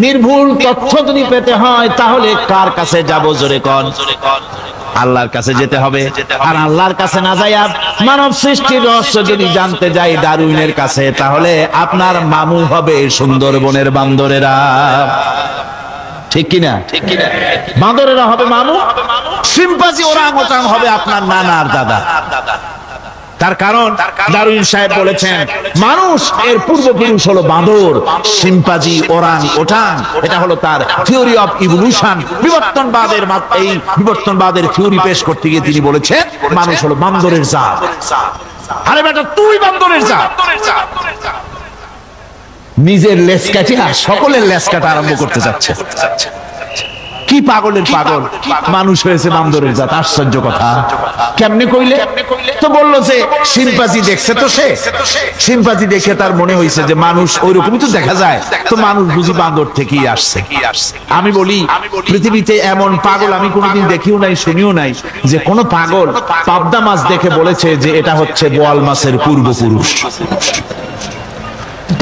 নির্ভুল তথ্য যদি পেতে হয় তাহলে কার কাছে যাব? জোরে কোন? আল্লাহর কাছে যেতে হবে। আর আল্লাহর কাছে না যাইয়া মানব সৃষ্টির রহস্য যদি জানতে যাই ডারউইনের কাছে, তাহলে আপনার মামু হবে সুন্দরবনের বান্দরেরা। ঠিক কিনা? বান্দরেরা হবে মামু, সিম্পাজি ওরাংওটাং হবে আপনার নানার দাদা। তার কারণ ডারউইন সাহেব বলেছেন মানুষ এর পূর্বপুরুষ হলো বাঁদর, সিম্পাজি ওরাং ওটাং। এটা হলো তার থিওরি অফ ইভলিউশন। এই বিবর্তনবাদের থিওরি পেশ করতে গিয়ে তিনি বলেছেন মানুষ হলো বান্দরের জাত। আরে বেটা তুই বান্দরের জাত। নিজের লেজ কাটিয়া সকলের লেজ কাটা আরম্ভ করতে যাচ্ছে। কি পাগলের পাগল, মানুষ হয়েছে বান্দরের জাত। আশ্চর্য কথা। কেমনে কইলে? তো বললো যে সিম্পাজি দেখছে, তো সে সিম্পাজি দেখে তার মনে হয়েছে যে মানুষ ওইরকমই তো দেখা যায়, তো মানুষ বুঝি বান্দর থেকেই আসছে। আমি বলি পৃথিবীতে এমন পাগল আমি কোনোদিন দেখিও নাই, শুনিও নাই যে কোন পাগল পাবদা মাছ দেখে বলেছে যে এটা হচ্ছে বোয়াল মাছের পূর্বপুরুষ।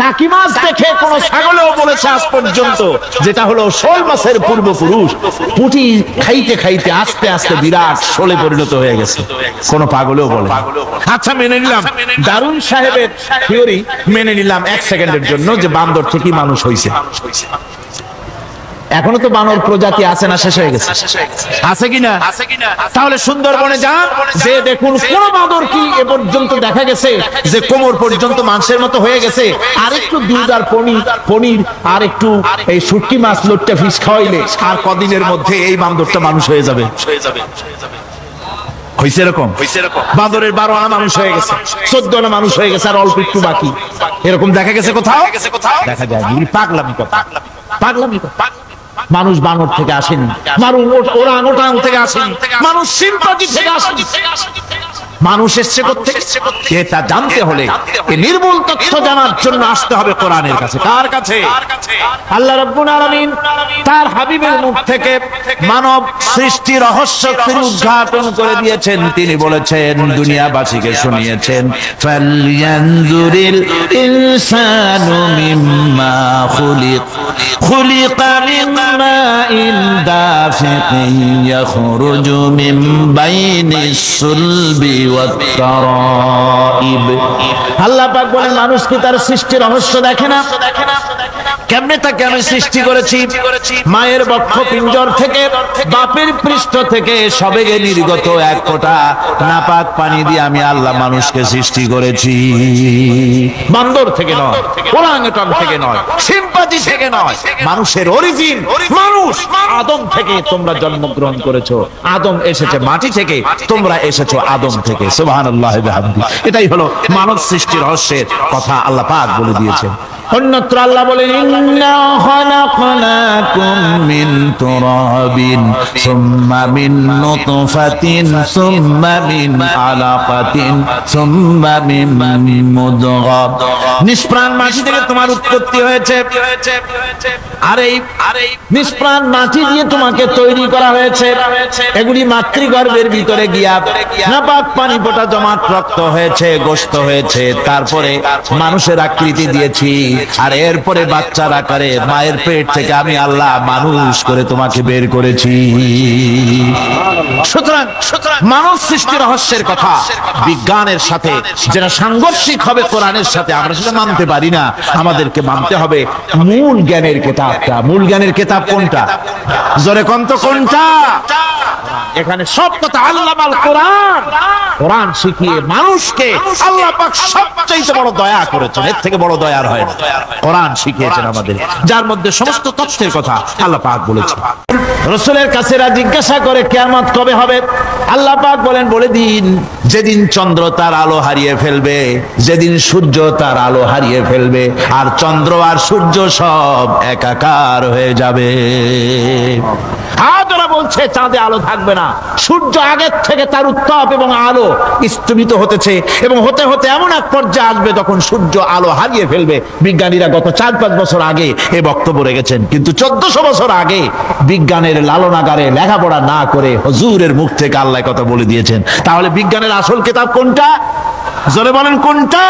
টাকি মাছ দেখে কোন ছাগলেও বলেছে আজ পর্যন্ত যেটা হলো শোল মাছের পূর্বপুরুষ। পুঁটি খাইতে খাইতে আস্তে আস্তে বিরাট শোলে পরিণত হয়ে গেছে, কোন পাগলেও বলে। আচ্ছা মেনে নিলাম ডারউইন সাহেবের থিওরি, মেনে নিলাম এক সেকেন্ডের জন্য যে বান্দর থেকেই মানুষ হয়েছে। এখনো তো বানর প্রজাতি আছে না শেষ হয়ে গেছে? আছে কিনা? তাহলে সুন্দরবনে যান, যে দেখুন কোন বাঁদর কি এ পর্যন্ত দেখা গেছে যে কোমর পর্যন্ত মানুষের মতো হয়ে গেছে? আর একটু দুধ আর পনির আর একটু এই শুটকি মাছ লোটটা ফিশ খাওয়াইলে আর কদিনের মধ্যে এই বান্দরটা মানুষ হয়ে যাবে। হইছে এরকম? বাঁদরের 12 আনা মানুষ হয়ে গেছে, 14 আনা মানুষ হয়ে গেছে, আর অল্প একটু বাকি। এরকম দেখা গেছে কোথাও? দেখা যায়। পাগলামি কথা, পাগলামি কথা। মানুষ বানর থেকে আসেনি, মানুষ ওরাংওটাং থেকে আসেনি, মানুষ সিম্পাজি থেকে আসেনি। মানুষ এসছে কোত্থেকে? এটা জানতে হলে নির্মূল তথ্য জানার জন্য আসতে হবে কোরআনের কাছে। কার কাছে? আল্লাহ রাব্বুল আলামিন তার হাবিবের মুখ থেকে মানব সৃষ্টি রহস্য তিনি উদ্ঘাটন করে দিয়েছেন। তিনি বলেছেন, দুনিয়াবাসীকে শুনিয়েছেন, ফালয়ানজুরিল ইনসানু মিম্মা খুলিক, খুলিকা মিন মাইন দাফিকিন ইয়াখরুজু মিন বাইনিস সুলবি ওয়াত তারাইব। আল্লাহ পাক বলেন মানুষ কি তার সৃষ্টি রহস্য দেখে না? কেমনে তাকে আমি সৃষ্টি করেছি? মায়ের বক্ষ পিঞ্জর থেকে, বাপের পৃষ্ঠ থেকে সবেগে নির্গত এক ফোঁটা নাপাক পানি দিয়ে আমি আল্লাহ মানুষকে সৃষ্টি করেছি। বান্দর থেকে নয়, ওরাংওটাং থেকে নয়, সিম্পাজি থেকে নয়, মানুষের অরিজিন মানুষ। আদম থেকে তোমরা জন্মগ্রহণ করেছো, আদম এসেছে মাটি থেকে, তোমরা এসেছো আদম থেকে। সুবহানাল্লাহ ওয়া বিহামদিহি। এটাই হলো মানব সৃষ্টি রহস্যের কথা আল্লাহ পাক বলে দিয়েছেন। অন্যত্র আল্লাহ বলেন, ইন্না খালাকনাকুম মিন তুরাবিন সুম্মা মিন নুতফাতিন সুম্মা মিন আলাকাতিন সুম্মা মিন মুদগা। নিষ্প্রাণ মাটি থেকে তোমার উৎপত্তি হয়েছে, আর এই নিষ্প্রাণ মাটি দিয়ে তোমাকে তৈরি করা হয়েছে। এগুলি মাতৃগর্ভের ভিতরে গিয়া নাপাক পানি ফোঁটা জমাট রক্ত হয়েছে, গোশত হয়েছে, তারপরে মানুষের আকৃতি দিয়েছি, আর এরপরে বাচ্চার আকারে মায়ের পেট থেকে আমি আল্লাহ মানুষ করে তোমাকে বের করেছি। সুতরাং মানব সৃষ্টি রহস্যের কথা বিজ্ঞানের সাথে যেটা সাংঘর্ষিক হবে কোরআনের সাথে, আমরা সেটা মানতে পারি না। আমাদেরকে মানতে হবে মূল জ্ঞানের কিতাবটা। মূল জ্ঞানের কিতাব কোনটা? জোরে কোন তো কোনটা? এখানে সব কথা আল্লাহ আল কোরআন। কোরআন শিখিয়ে মানুষকে আল্লাহ পাক সবচেয়ে বড় দয়া করেছেন, এর থেকে বড় দয়ার হয় না। কোরআন শিখিয়েছেন আমাদের, যার মধ্যে সমস্ত তথ্যের কথা আল্লাহ পাক বলেছেন। রাসূলের কাছে জিজ্ঞাসা করে কিয়ামত কবে হবে? আল্লাহ পাক বলেন, বলে দিন যেদিন চন্দ্র তার আলো হারিয়ে ফেলবে, যেদিন সূর্য তার আলো হারিয়ে ফেলবে, আর চন্দ্র আর সূর্য সব একাকার হয়ে যাবে। আদরা বলছে চাঁদে আলো থাকবে না, সূর্য আগের থেকে তার উত্তাপ এবং আলো স্তমিত হতেছে, এবং হতে হতে এমন এক পর্যায়ে আসবে যখন সূর্য আলো হারিয়ে ফেলবে। বিজ্ঞানীরা গত 4-5 বছর আগে এ বক্তব্য রেখেছেন, কিন্তু 1400 বছর আগে বিজ্ঞানের লালনাগারে লেখাপড়া না করে হুজুরের মুখ থেকে আল্লাহ কথা বলে দিয়েছেন। তাহলে বিজ্ঞানের আসল কিতাব কোনটা? জোরে বলেন কোনটা?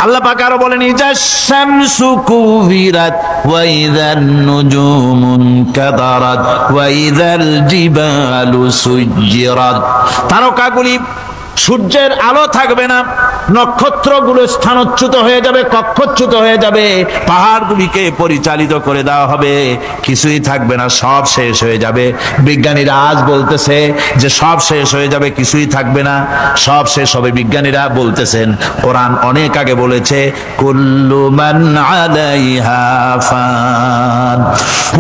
আল্লাহ পাক আরো বলেন ইজাশ শামসু কুবিরাত ওয়া ইযান নুজুমুন কাদারাত ওয়া ইযাল জিবালু সুজ্জিরাত। তারকাগুলি, সূর্যের আলো থাকবে না, নক্ষত্রগুলো স্থানচ্যুত হয়ে যাবে, কক্ষচ্যুত হয়ে যাবে, পাহাড়গুলিকে পরিচালিত করে দেওয়া হবে, কিছুই থাকবে না, সব শেষ হয়ে যাবে। বিজ্ঞানীরা আজ বলতেছে যে সব শেষ হয়ে যাবে, কিছুই থাকবে না, সব শেষ হবে। বিজ্ঞানীরা বলতেছেন, কোরআন অনেক আগে বলেছে কুল্লু মান আলাইহা ফান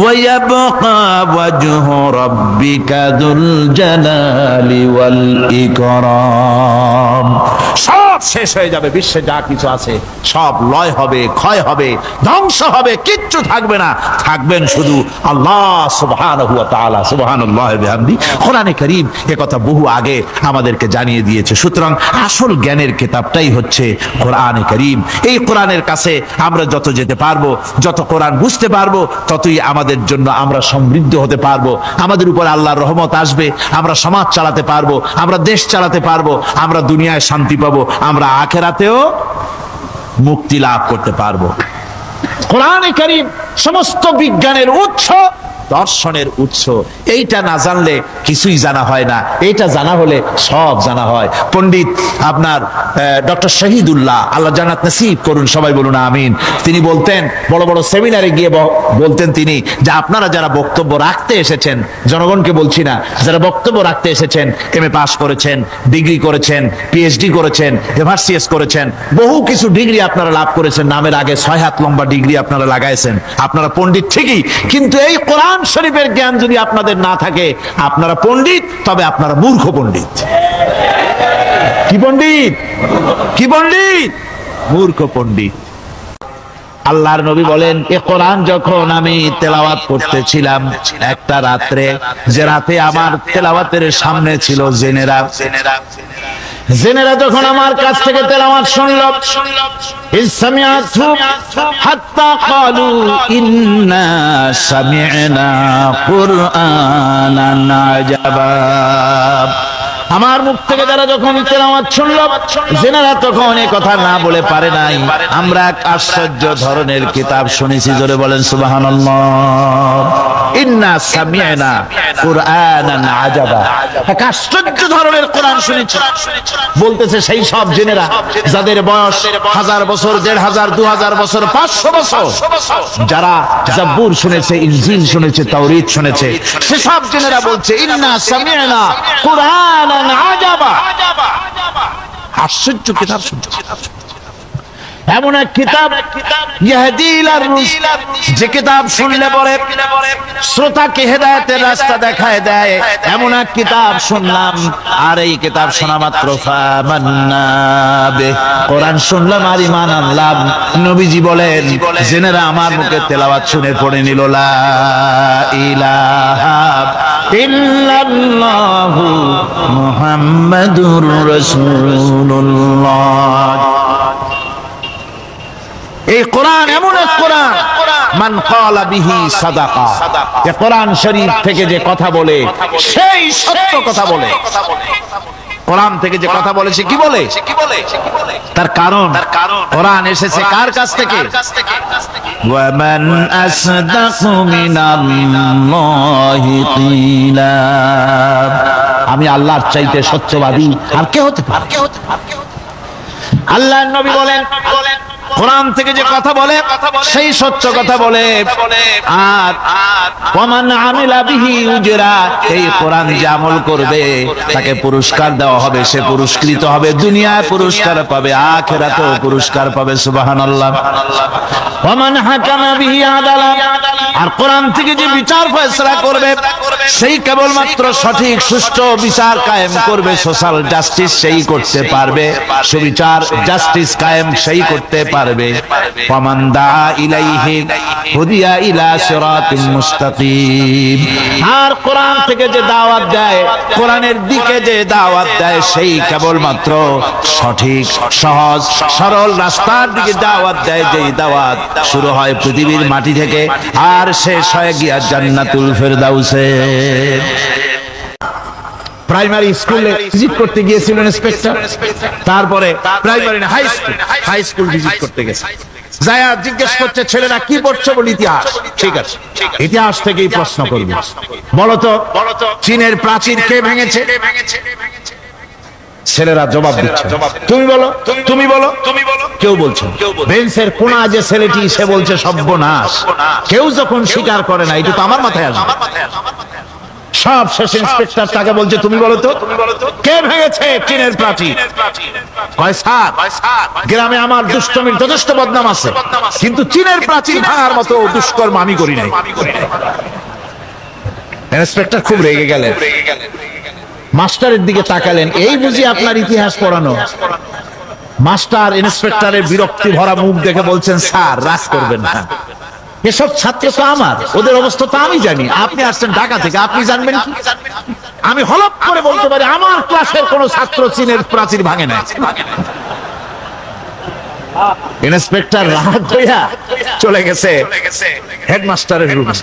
ওয়া ইয়াবকা ওয়াজহু রাব্বিকা যুল জালালি ওয়াল ইকরাম। সব শেষ হয়ে যাবে, বিশ্বে যা কিছু আছে সব লয় হবে, ক্ষয় হবে, ধ্বংস হবে, কিচ্ছু থাকবে না, থাকবেন শুধু আল্লাহ সুবহানাহু ওয়া তাআলা। সুবহানাল্লাহি ওয়া বিহামদি। কোরআনে কারীম এ কথা বহু আগে আমাদেরকে জানিয়ে দিয়েছে। সুতরাং আসল জ্ঞানের কিতাবটাই হচ্ছে কোরআনে কারীম। এই কোরআনের কাছে আমরা যত যেতে পারবো, যত কোরআন বুঝতে পারবো, ততই আমাদের জন্য আমরা সমৃদ্ধ হতে পারবো, আমাদের উপর আল্লাহর রহমত আসবে, আমরা সমাজ চালাতে পারবো, আমরা দেশ চালাতে পারবো, আমরা দুনিয়ায় শান্তি পাবো, আমরা আখিরাতেও মুক্তি লাভ করতে পারবো। কোরআনে কারীম সমস্ত বিজ্ঞানের উৎস, দর্শনের উৎস। এইটা না জানলে কিছুই জানা হয় না, এইটা জানা হলে সব জানা হয়। পণ্ডিত আপনার ডক্টর শহীদুল্লাহ, আল্লাহ জান্নাত নসিব করুন, সবাই বলুন আমিন। তিনি বলতেন, বড় বড় সেমিনারে গিয়ে বলতেন তিনি, যে আপনারা যারা বক্তব্য রাখতে এসেছেন, জনগণকে বলছি না, যারা বক্তব্য রাখতে এসেছেন, এমএ পাস করেছেন, ডিগ্রি করেছেন, পিএইচডি করেছেন, এভারসিএস করেছেন, বহু কিছু ডিগ্রি আপনারা লাভ করেছেন, নামের আগে 6 হাত লম্বা ডিগ্রি আপনারা লাগাইছেন, আপনারা পণ্ডিত ঠিকই, কিন্তু এই কোরআন শরীফের জ্ঞান যদি আপনাদের না থাকে, আপনারা পণ্ডিত, তবে আপনারা মূর্খ পণ্ডিত। কি পণ্ডিত? কি পণ্ডিত? মূর্খ পণ্ডিত। আল্লাহর নবী বলেন, এ কোরআন যখন আমি তেলাওয়াত করতেছিলাম একটা রাত্রে, যে রাতে আমার তেলাওয়াতের সামনে ছিল জেনেরা যখন আমার কাছ থেকে তেলাওয়াত শুনল, ইসসামিআতু হাত্তা ক্বালু ইন্না সামি'না কুরআনান আজাবা। আমার মুখ থেকে যারা যখন তেলাওয়াত শুনল, জেনারা তখন এই কথা না বলে পারে নাই, আমরা এক আশ্চর্য ধরনের কিতাব শুনেছি। জোরে বলেন সুবহানাল্লাহ। ইন্না সামি'না কুরআনান আজাবা, এক আশ্চর্য ধরনের কোরআন শুনেছি। বলতেছে সেই সব জেনেরা যাদের বয়স 1000 বছর, 1500, 2000 বছর, 500 বছর, যারা জাবুর শুনেছে, ইনজিল শুনেছে, তাওরীত শুনেছে, সেসব জেনেরা বলছে ইন্না সামি'না কুরআনান আজাবা, আশ্চর্য কিতাব শুনছে। এমন এক কিতাব ইয়াহদি ইলার রুশদ, যে কিতাব শুনলে পরে শ্রোতাকে হেদায়েতের রাস্তা দেখায় দেয়, এমন এক কিতাব শুনলাম। আর এই কিতাব শোনা মাত্র ফামান্না বিহি, কোরআন শুনলাম আর ঈমান আনলাম। নবীজি বলেন, জেনেরা আমার মুখে তেলাওয়াত শুনে পড়ে নিল লা ইলাহা ইল্লাল্লাহু মুহাম্মাদুর রাসূলুল্লাহ। এই কোরআন এমন এক কোরআন, মান ক্বালা বিহি সাদাকা, যে কোরআন শরীফ থেকে যে কথা বলে সেই সত্য কথা বলে। কোরআন থেকে যে কথা বলে সে কি বলে? তার কারণ কোরআন এসেছে কার কাছ থেকে? ওয়া মান আসদাকু মিনাল্লাহি কিলা, আমি আল্লাহর চাইতে সত্যবাদী আর কে হতে পারে? আল্লাহর নবী বলেন, কোরআন থেকে যে কথা বলে সেই সত্য কথা বলে। আর ওয়ামান আমিলা বিহি উজরা, এই কোরআন যে আমল করবে তাকে পুরস্কার দেওয়া হবে, সে পুরস্কৃত হবে, দুনিয়ায় পুরস্কার পাবে, আখিরাতেও পুরস্কার পাবে। সুবহানাল্লাহ। ওয়ামান হাকামা বিহি আদালা, আর কোরআন থেকে যে বিচার ফয়সালা করবে সেই কেবলমাত্র সঠিক সুষ্ঠু বিচার কায়েম করবে, সোশ্যাল জাস্টিস সেই করতে পারবে, সুবিচার জাস্টিস কায়েম সেই করতে পারবে। ওয়ামান দা ইলাইহি হুদিয়া ইলা সিরাতিল মুস্তাকিম, আর কোরআন থেকে যে দাওয়াত দেয়, কোরআনের দিকে যে দাওয়াত দেয়, সেই কেবলমাত্র সঠিক সহজ সরল রাস্তার দিকে দাওয়াত দেয়। যেই দাওয়াত শুরু হয় পৃথিবীর মাটি থেকে আর শেষ হয় গিয়া জান্নাতুল ফেরদাউসে। প্রাইমারি স্কুলে ভিজিট করতে গিয়েছিল ইন্সপেক্টর, তারপরে প্রাইমারি না হাই স্কুল ভিজিট করতে গেছে। যায়া জিজ্ঞেস করছে ছেলেরা কি পড়ছো, বল ইতিহাস। ঠিক আছে, ইতিহাস থেকেই প্রশ্ন করবে, বলো তো চীনের প্রাচীর কে ভেঙেছে? ছেলেরা জবাব দিচ্ছে, তুমি বলো, তুমি বলো, তুমি বলো। কেউ বলছে বেঞ্চের কোনা যে ছেলেটি, সে বলছে সর্বনাশ। কেউ যখন স্বীকার করে না, এটা তো আমার মাথায় আসবে। সব শেষ ইন্সপেক্টর তাকে বলছে, তুমি বলো তো কে ভেঙেছে চীনের প্রাচীর? কয় স্যার, গ্রামে আমার দুষ্টমির যথেষ্ট বদনাম আছে, কিন্তু চীনের প্রাচীর ভাঙার মতো দুষ্কর্ম আমি করি নাই। ইন্সপেক্টর খুব রেগে গেলেন, মাস্টারের দিকে তাকালেন, এই বুঝি আপনার ইতিহাস পড়ানো? মাস্টার ইন্সপেক্টরের বিরক্তি ভরা মুখ দেখে বলছেন, স্যার রাগ করবেন না, এসব ছাত্র তো আমার, ওদের অবস্থা তো আমি জানি। আপনি আসছেন ঢাকা থেকে, আপনি জানবেন কি? আমি হলপ করে বলতে পারি আমার ক্লাসের কোন ছাত্র চীনের প্রাচীর ভাঙে না। ইন্সপেক্টর রাগ হইয়া চলে গেছে হেডমাস্টারের রুমে।